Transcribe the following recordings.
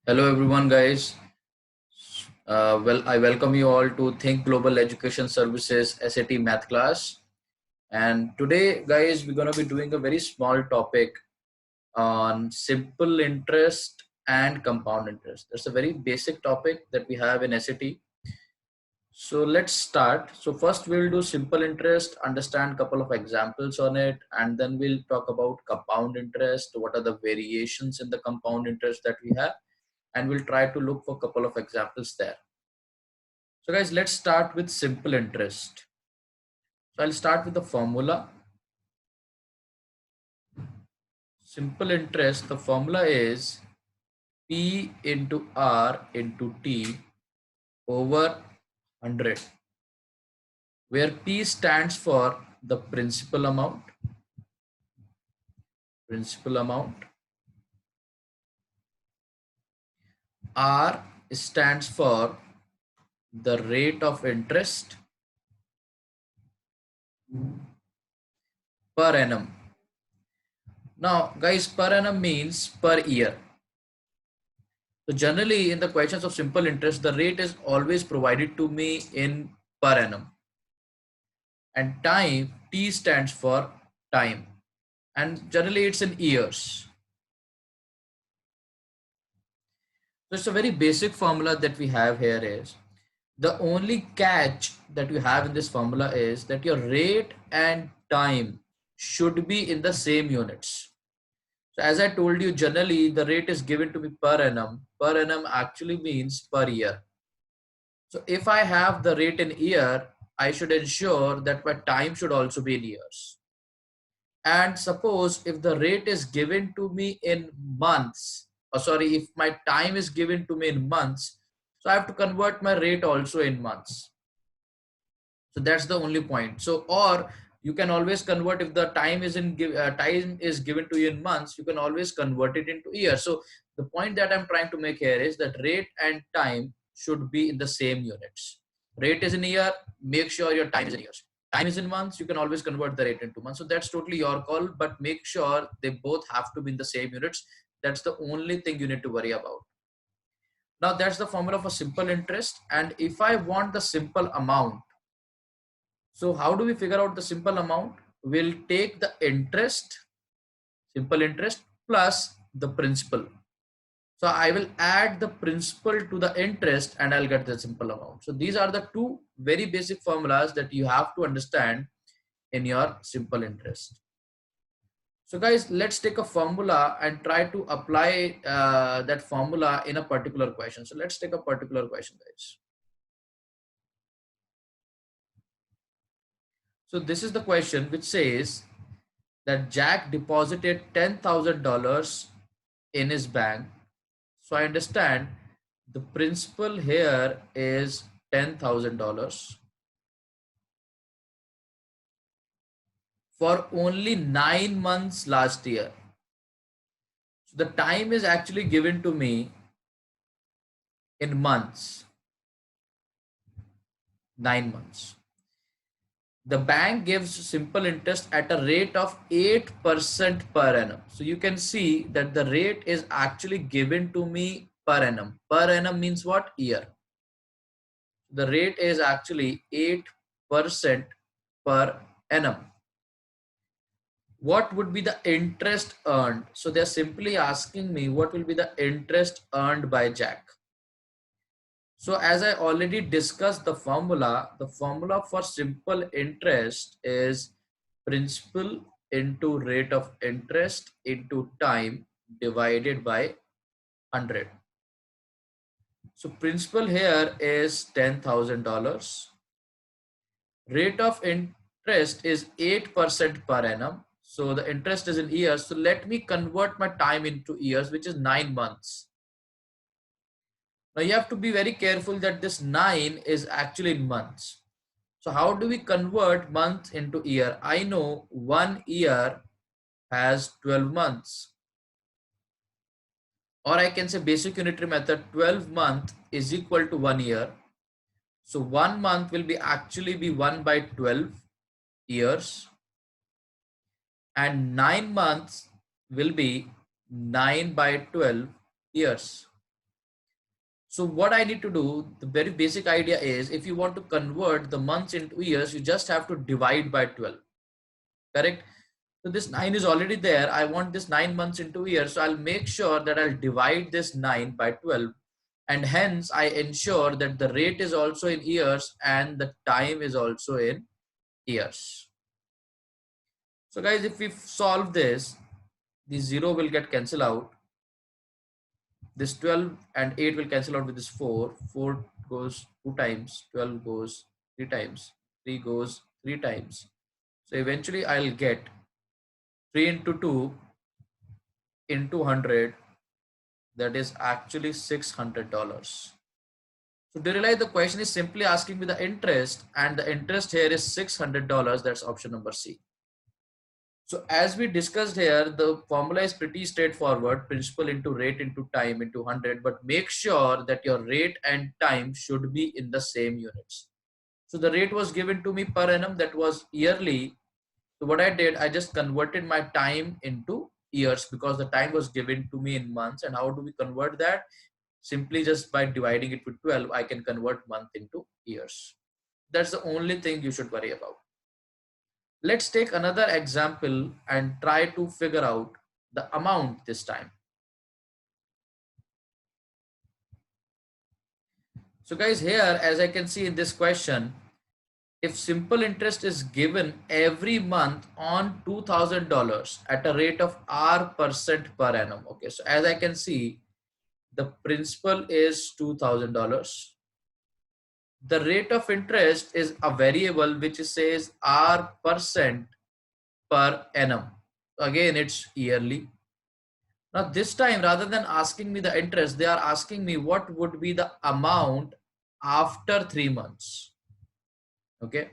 Hello everyone guys. I welcome you all to Think Global Education Services SAT math class. And today guys, we're going to be doing a very small topic on simple interest and compound interest. That's a very basic topic that we have in SAT. So let's start. So first we'll do simple interest, understand a couple of examples on it, and then we'll talk about compound interest. What are the variations in the compound interest that we have? And we'll try to look for a couple of examples there. So guys, let's start with simple interest. So I'll start with the formula. Simple interest, the formula is P into R into T over 100, where P stands for the principal amount, R stands for the rate of interest per annum. Now guys, per annum means per year. So generally in the questions of simple interest, the rate is always provided to me in per annum, and time, T stands for time, and generally it's in years. So it's a very basic formula that we have here. Is the only catch that you have in this formula is that your rate and time should be in the same units. So as I told you, generally the rate is given to me per annum. Per annum actually means per year. So if I have the rate in year, I should ensure that my time should also be in years. And suppose if the rate is given to me in months, or sorry, if my time is given to me in months, so I have to convert my rate also in months. So that's the only point. So, or you can always convert if the time is time is given to you in months, you can always convert it into years. So the point that I'm trying to make here is that rate and time should be in the same units. Rate is in year, make sure your time is in years. Time is in months, you can always convert the rate into months. So that's totally your call, but make sure they both have to be in the same units. That's the only thing you need to worry about. Now that's the formula for simple interest. And if I want the simple amount, so how do we figure out the simple amount? We'll take the interest, simple interest plus the principal. So I will add the principal to the interest and I'll get the simple amount. So these are the two very basic formulas that you have to understand in your simple interest. So guys, let's take a formula and try to apply that formula in a particular question. So let's take a particular question, guys. So this is the question which says that Jack deposited $10,000 in his bank. So I understand the principal here is $10,000 for only 9 months last year. So the time is actually given to me in months, 9 months. The bank gives simple interest at a rate of 8% per annum. So you can see that the rate is actually given to me per annum. Per annum means what? Year. The rate is actually 8% per annum. What would be the interest earned? So they're simply asking me what will be the interest earned by Jack. So as I already discussed the formula for simple interest is principal into rate of interest into time divided by 100. So principal here is $10,000. Rate of interest is 8% per annum. So the interest is in years. So let me convert my time into years, which is 9 months. Now you have to be very careful that this 9 is actually in months. So how do we convert month into year? I know 1 year has 12 months. Or I can say basic unitary method, 12 month is equal to 1 year. So 1 month will be actually be 1 by 12 years. And 9 months will be 9 by 12 years. So what I need to do, the very basic idea is, if you want to convert the months into years, you just have to divide by 12, correct? So this 9 is already there. I want this 9 months into years. So I'll make sure that I'll divide this 9 by 12, and hence I ensure that the rate is also in years and the time is also in years. So guys, if we solve this, the 0 will get cancelled out. This 12 and 8 will cancel out with this 4. 4 goes 2 times, 12 goes 3 times, 3 goes 3 times. So eventually I'll get 3 into 2 into 100, that is actually $600. So do you realize the question is simply asking me the interest, and the interest here is $600. That's option number C. So as we discussed here, the formula is pretty straightforward: principal into rate into time into 100, but make sure that your rate and time should be in the same units. So the rate was given to me per annum, that was yearly. So what I did, I just converted my time into years because the time was given to me in months. And how do we convert that? Simply just by dividing it with 12, I can convert month into years. That's the only thing you should worry about. Let's take another example and try to figure out the amount this time. So guys, here, as I can see in this question, if simple interest is given every month on $2,000 at a rate of R% per annum. Okay, so as I can see, the principal is $2,000. The rate of interest is a variable which says R% per annum. Again, it's yearly. Now this time, rather than asking me the interest, they are asking me what would be the amount after 3 months. Okay.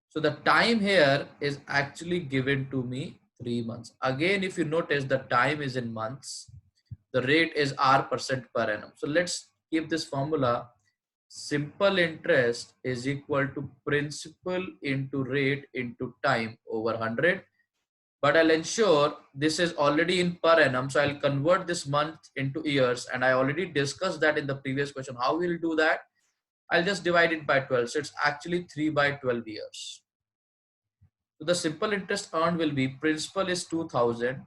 So the time here is actually given to me 3 months. Again, if you notice, the time is in months. The rate is R% per annum. So let's keep this formula. Simple interest is equal to principal into rate into time over 100. But I'll ensure this is already in per annum. So I'll convert this month into years. And I already discussed that in the previous question. How we'll do that? I'll just divide it by 12. So it's actually 3 by 12 years. So the simple interest earned will be, principal is 2000.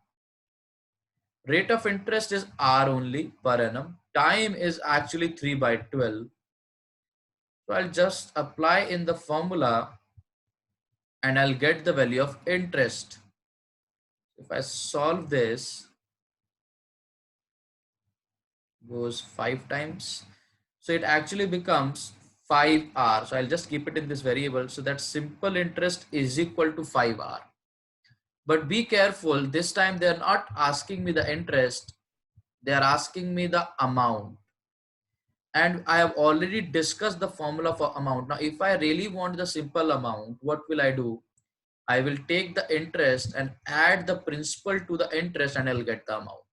Rate of interest is R only per annum. Time is actually 3 by 12. So I'll just apply in the formula and I'll get the value of interest. If I solve this, goes 5 times. So it actually becomes 5R. So I'll just keep it in this variable. So that simple interest is equal to 5R. But be careful, this time they're not asking me the interest, they're asking me the amount. And I have already discussed the formula for amount. Now, if I really want the simple amount, what will I do? I will take the interest and add the principal to the interest and I'll get the amount.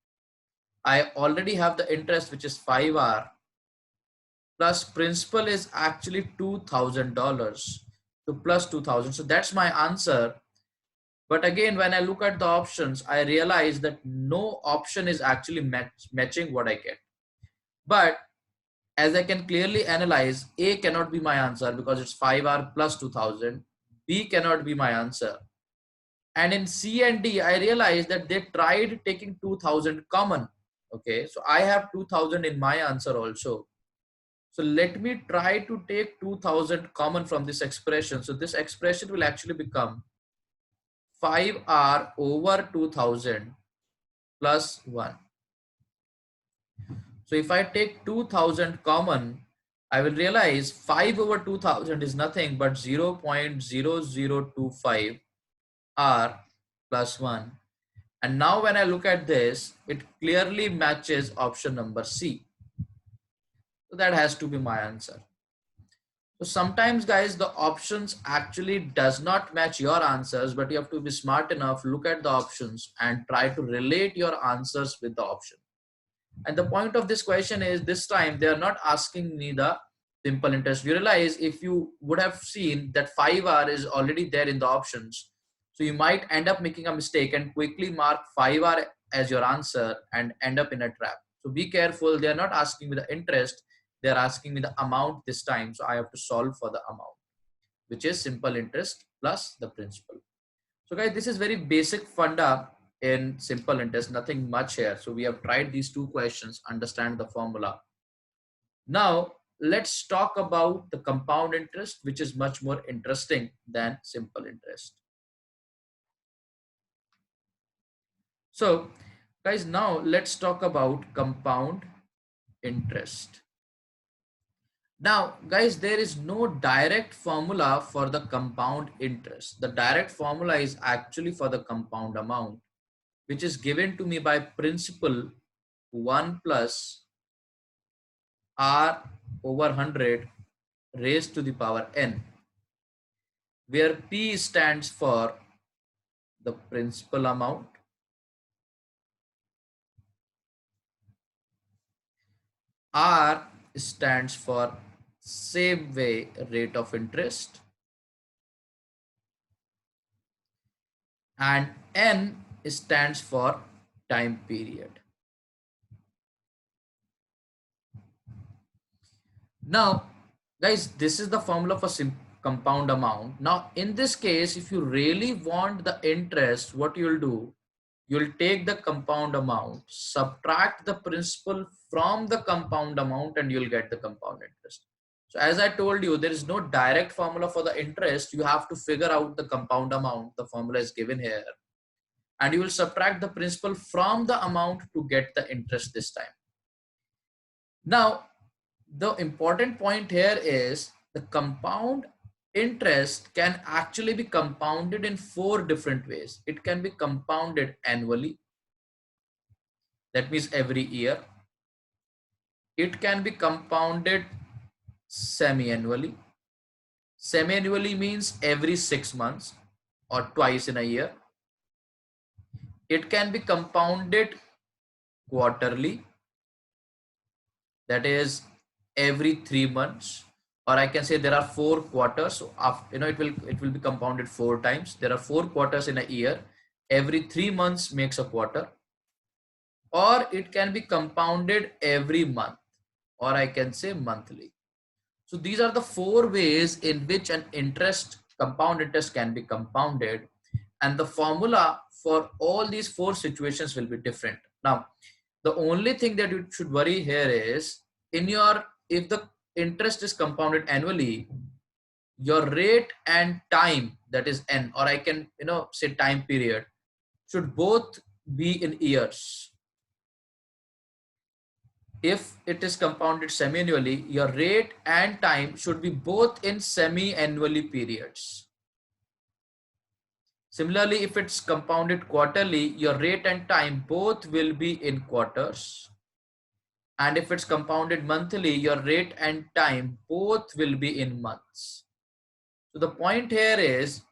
I already have the interest, which is 5R, plus principal is actually $2,000. So plus 2,000. So that's my answer. But again, when I look at the options, I realize that no option is actually matching what I get. But as I can clearly analyze, A cannot be my answer because it's 5R plus 2000. B cannot be my answer. And in C and D, I realized that they tried taking 2000 common. Okay, so I have 2000 in my answer also. So let me try to take 2000 common from this expression. So this expression will actually become 5R over 2000 plus 1. So if I take 2000 common, I will realize 5 over 2000 is nothing but 0.0025 R plus 1. And now when I look at this, it clearly matches option number C. So that has to be my answer. So sometimes guys, the options actually does not match your answers, but you have to be smart enough, look at the options and try to relate your answers with the option. And the point of this question is, this time they are not asking me the simple interest. You realize if you would have seen that 5R is already there in the options, so you might end up making a mistake and quickly mark 5R as your answer and end up in a trap. So be careful, they are not asking me the interest, They're asking me the amount this time. So I have to solve for the amount, which is simple interest plus the principal. So guys, this is very basic funda in simple interest, nothing much here. So we have tried these two questions, understand the formula. Now let's talk about the compound interest, which is much more interesting than simple interest. So guys, now let's talk about compound interest. Now guys, there is no direct formula for the compound interest. The direct formula is actually for the compound amount, which is given to me by principal 1 plus r over 100 raised to the power n, where p stands for the principal amount, r stands for same way rate of interest, and n stands for time period. Now guys, this is the formula for compound amount. Now in this case, if you really want the interest, what you'll do, you'll take the compound amount, subtract the principal from the compound amount, and you'll get the compound interest. So as I told you, there is no direct formula for the interest. You have to figure out the compound amount. The formula is given here, and you will subtract the principal from the amount to get the interest this time. Now the important point here is the compound interest can actually be compounded in 4 different ways. It can be compounded annually, that means every year. It can be compounded semi-annually. Semi-annually means every 6 months or twice in a year. It can be compounded quarterly, that is every 3 months, or I can say there are 4 quarters. So after, it will be compounded 4 times. There are 4 quarters in a year. Every 3 months makes a quarter. Or it can be compounded every month, or I can say monthly. So these are the 4 ways in which an compound interest can be compounded, and the formula for all these 4 situations will be different. Now the only thing that you should worry here is, if the interest is compounded annually, your rate and time, that is n, or I can say time period, should both be in years. If it is compounded semi-annually, your rate and time should be both in semi-annually periods. Similarly, if it's compounded quarterly, your rate and time both will be in quarters. And if it's compounded monthly, your rate and time both will be in months. So the point here is,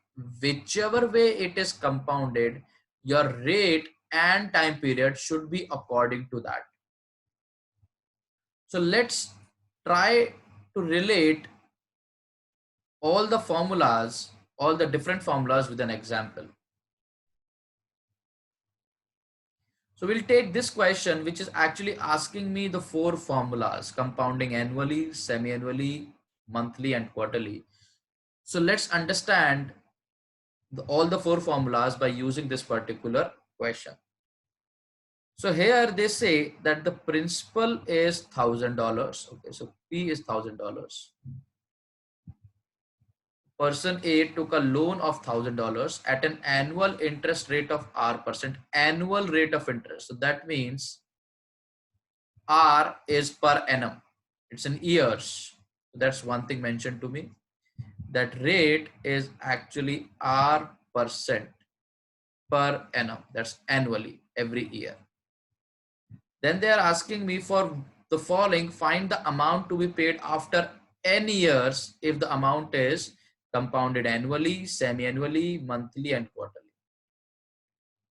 whichever way it is compounded, your rate and time period should be according to that. So let's try to relate all the formulas, all the different formulas with an example. So we'll take this question, which is actually asking me the 4 formulas: compounding annually, semi-annually, monthly, and quarterly. So let's understand all the 4 formulas by using this particular question. So here they say that the principal is $1,000. Okay, so P is $1,000. Person A took a loan of $1,000 at an annual interest rate of R%, annual rate of interest. So that means R is per annum. It's in years. So that's one thing mentioned to me. That rate is actually R% per annum. That's annually, every year. Then they are asking me for the following: find the amount to be paid after n years if the amount is compounded annually, semi-annually, monthly, and quarterly.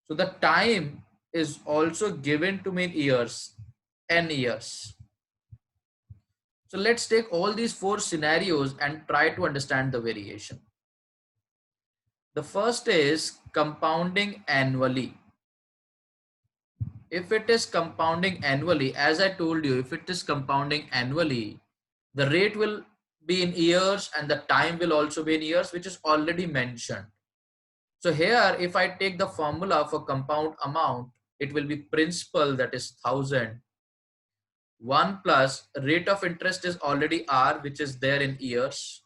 So the time is also given to me in years, n years. So let's take all these 4 scenarios and try to understand the variation. The first is compounding annually. If it is compounding annually, as I told you, if it is compounding annually, The rate will be in years and the time will also be in years, which is already mentioned. So here, if I take the formula for compound amount, it will be principal, that is 1000, 1 plus rate of interest is already R, which is there in years.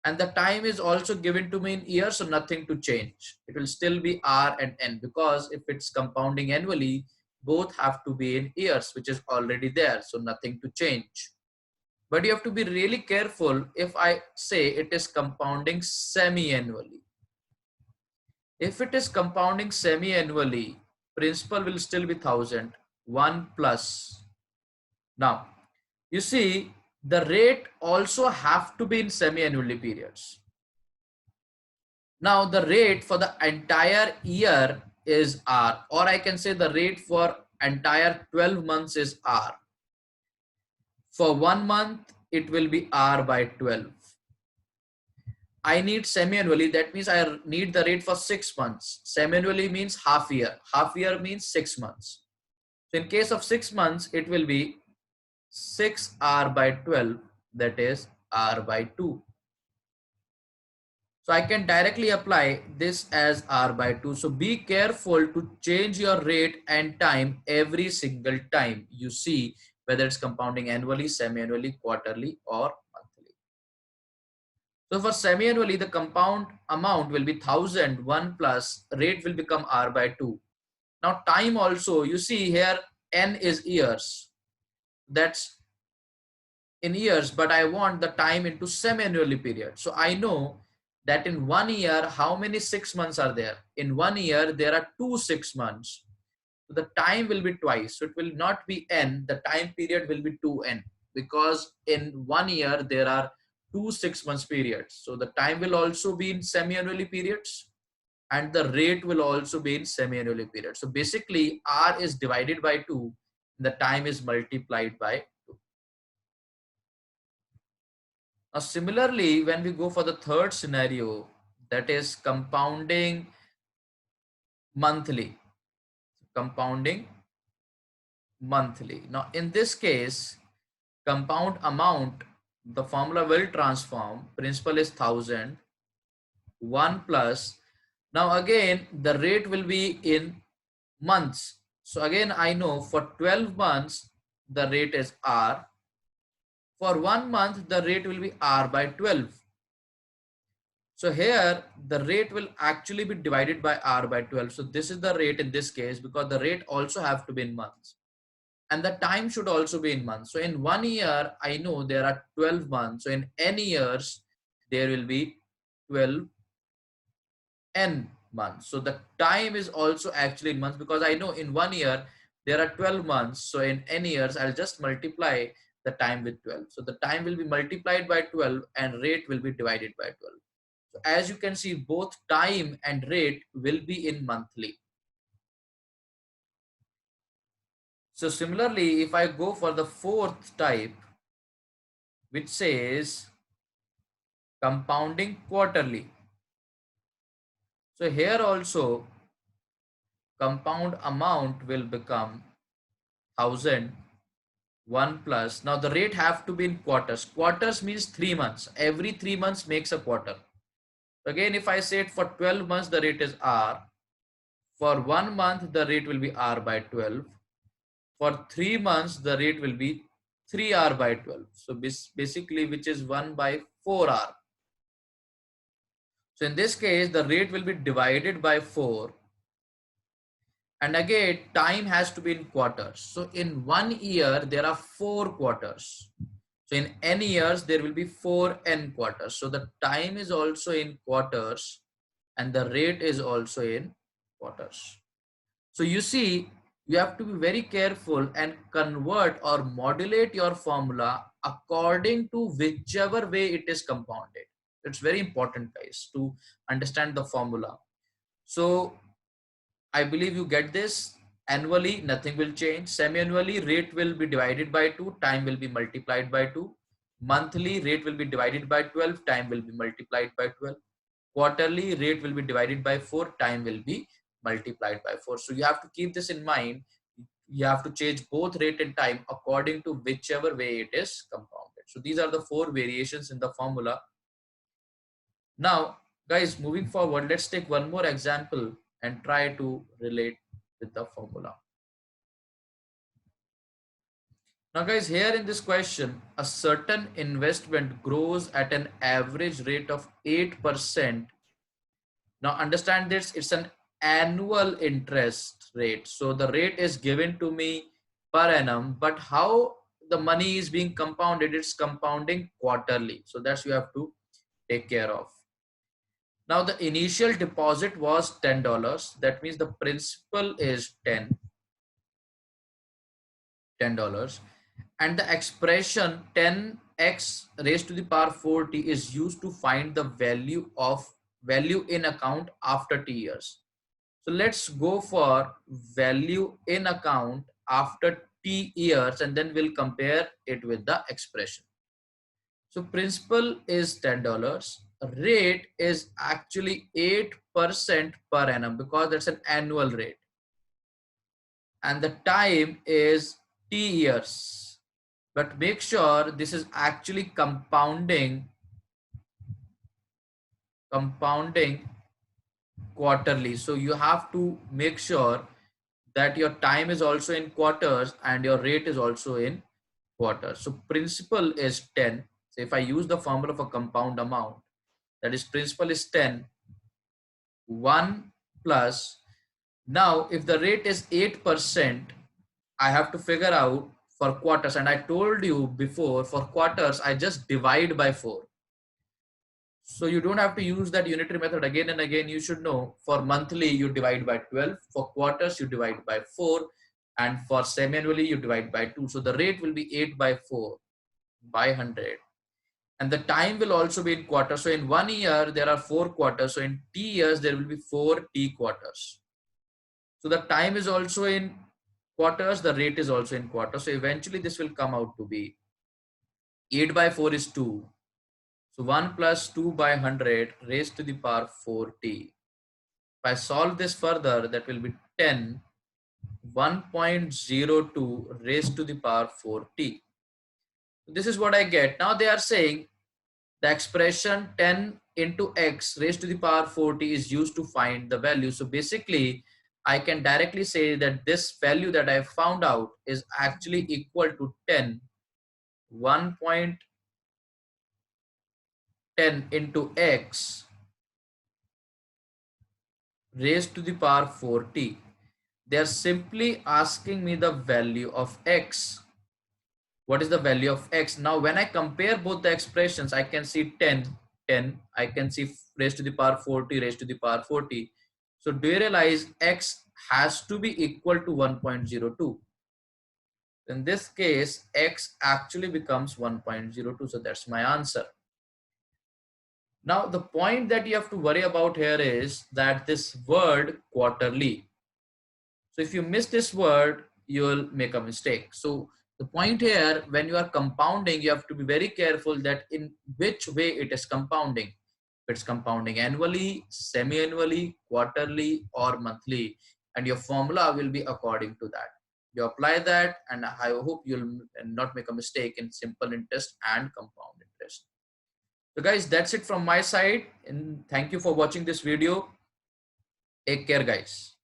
And the time is also given to me in years, so nothing to change. It will still be R and N, because if it's compounding annually, both have to be in years, which is already there, so nothing to change. But you have to be really careful if I say it is compounding semi-annually. If it is compounding semi-annually, principal will still be 1000, 1 plus. Now, you see, the rate also have to be in semi-annually periods. Now, the rate for the entire year is R, or I can say the rate for entire 12 months is R. For 1 month, it will be R by 12. I need semi-annually, that means I need the rate for 6 months. Semi-annually means half year. Half year means 6 months. So in case of 6 months, it will be 6R by 12, that is R by 2. So I can directly apply this as R by 2. So be careful to change your rate and time every single time you see whether it's compounding annually, semi-annually, quarterly, or monthly. So for semi-annually, the compound amount will be 1000, 1 plus rate will become R by 2. Now time also, you see here N is years. That's in years, but I want the time into semi-annually period. So I know that in 1 year, how many 6 months are there? In 1 year, there are 2 6 months. So the time will be twice. So it will not be N, the time period will be 2N, because in 1 year, there are 2 6 months periods. So the time will also be in semi-annually periods and the rate will also be in semi-annually periods. So basically R is divided by 2, the time is multiplied by 2. Now, similarly, when we go for the third scenario, that is compounding monthly, compounding monthly. Now, in this case, compound amount, the formula will transform. Principal is 1000, 1 plus. Now, again, the rate will be in months. So again, I know for 12 months, the rate is R. For 1 month, the rate will be R by 12. So here the rate will actually be divided by R by 12. So this is the rate in this case, because the rate also have to be in months and the time should also be in months. So in 1 year, I know there are 12 months. So in N years, there will be 12 N months. So the time is also actually in months, because I know in 1 year, there are 12 months. So in N years, I'll just multiply the time with 12. So the time will be multiplied by 12 and rate will be divided by 12. So as you can see, both time and rate will be in monthly. So similarly, if I go for the fourth type, which says compounding quarterly. So here also compound amount will become 1000, 1 plus. Now the rate have to be in quarters. Quarters means 3 months. Every 3 months makes a quarter. Again, if I say it for 12 months, the rate is R. For 1 month, the rate will be R by 12. For 3 months, the rate will be 3R by 12. So basically, which is 1 by 4R. So in this case, the rate will be divided by 4. And again, time has to be in quarters. So in 1 year, there are 4 quarters. So in N years, there will be 4N quarters. So the time is also in quarters and the rate is also in quarters. So you see, you have to be very careful and convert or modulate your formula according to whichever way it is compounded. It's very important, guys, to understand the formula. So I believe you get this. Annually, nothing will change. Semi-annually, rate will be divided by 2, time will be multiplied by 2. Monthly, rate will be divided by 12, time will be multiplied by 12. Quarterly, rate will be divided by 4, time will be multiplied by 4. So you have to keep this in mind. You have to change both rate and time according to whichever way it is compounded. So these are the 4 variations in the formula. Now, guys, moving forward, let's take one more example and try to relate with the formula. Now, guys, here in this question, a certain investment grows at an average rate of 8%. Now, understand this, it's an annual interest rate. So the rate is given to me per annum, but how the money is being compounded, it's compounding quarterly. So that's you have to take care of. Now, the initial deposit was $10. That means the principal is $10. And the expression 10x raised to the power 40 is used to find the value in account after t years. So let's go for value in account after t years, and then we'll compare it with the expression. So principal is $10. Rate is actually 8% per annum because that's an annual rate. And the time is t years. But make sure this is actually compounding quarterly. So you have to make sure that your time is also in quarters and your rate is also in quarters. So principal is 10. So if I use the formula for compound amount, that is principal is 10, 1 plus. Now, if the rate is 8%, I have to figure out for quarters. And I told you before, for quarters, I just divide by 4. So you don't have to use that unitary method again and again. You should know for monthly, you divide by 12. For quarters, you divide by 4. And for semi-annually, you divide by 2. So the rate will be 8 by 4 by 100. And the time will also be in quarters. So in 1 year, there are 4 quarters. So in t years, there will be 4 t quarters. So the time is also in quarters. The rate is also in quarters. So eventually, this will come out to be 8 by 4 is 2. So 1 plus 2 by 100 raised to the power 4t. If I solve this further, that will be 10, 1.02 raised to the power 4t. This is what I get. Now they are saying the expression 10 into x raised to the power 40 is used to find the value. So basically, I can directly say that this value that I found out is actually equal to 10, 1.10 into x raised to the power 4t. They are simply asking me the value of x. What is the value of x? Now, when I compare both the expressions, I can see 10, 10. I can see raised to the power 40, raised to the power 40. So do you realize x has to be equal to 1.02? In this case, x actually becomes 1.02. So that's my answer. Now, the point that you have to worry about here is that this word quarterly. So if you miss this word, you will make a mistake. So the point here, when you are compounding, you have to be very careful that in which way it is compounding. If it's compounding annually, semi-annually, quarterly, or monthly, and your formula will be according to that. You apply that, and I hope you'll not make a mistake in simple interest and compound interest. So guys, that's it from my side, and thank you for watching this video. Take care, guys.